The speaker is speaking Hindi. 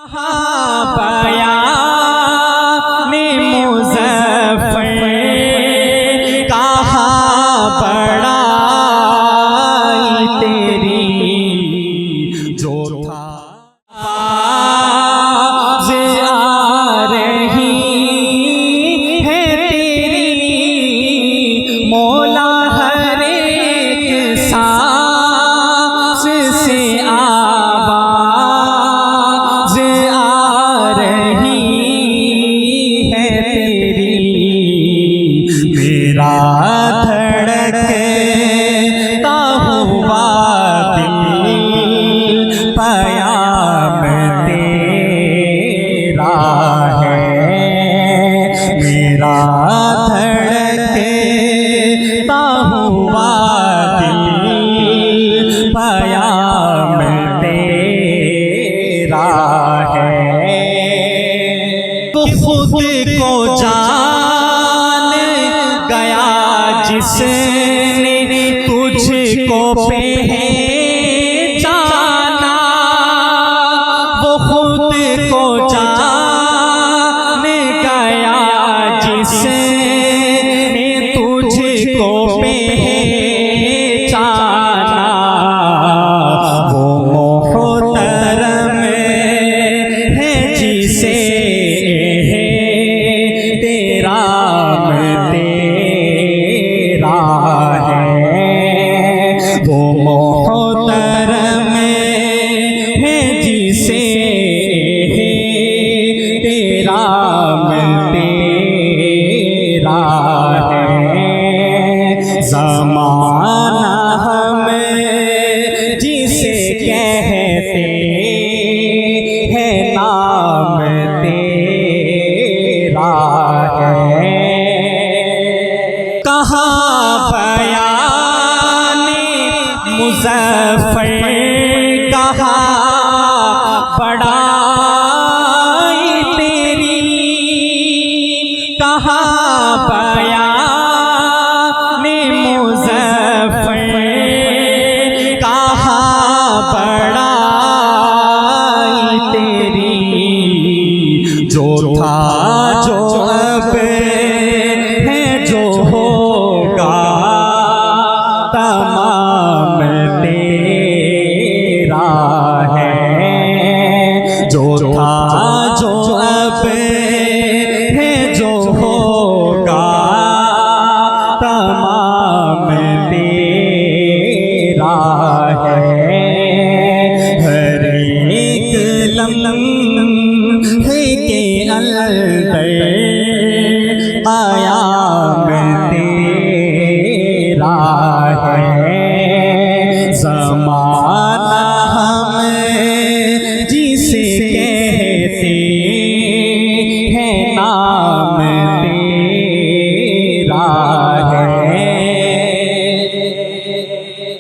बयान मुज़फ़्फ़र कहाँ बड़ाई तेरी जो था आवाज़ आ रही है तेरी मौला हर एक सांस से आवाज़ आ रही है तेरी मेरा धड़कता हुआ दिल पयाम तेरा है मेरा धड़कता हुआ दिल पयाम तेरा है तो खुद को जान गया जिसने तुझको पहचाना वो खुद को जान गया जिसने तुझको पहचाना वो मोहतरम है जिसे तेरा तेरा है वो मोहतरम है जिसे तेरा तेरा है ज़माना हमें जिसे कहते हैं नाम तेरा है कहाँ बयान मुज़फ़्फ़र कहाँ बड़ाई तेरी कहाँ बयान मुज़फ़्फ़र कहाँ बड़ाई तेरी जो था जो अब है जो होगा तमाम तेरा है जो था जो अब है जो होगा तमाम तेरा है हर एक लम्हे के अंदर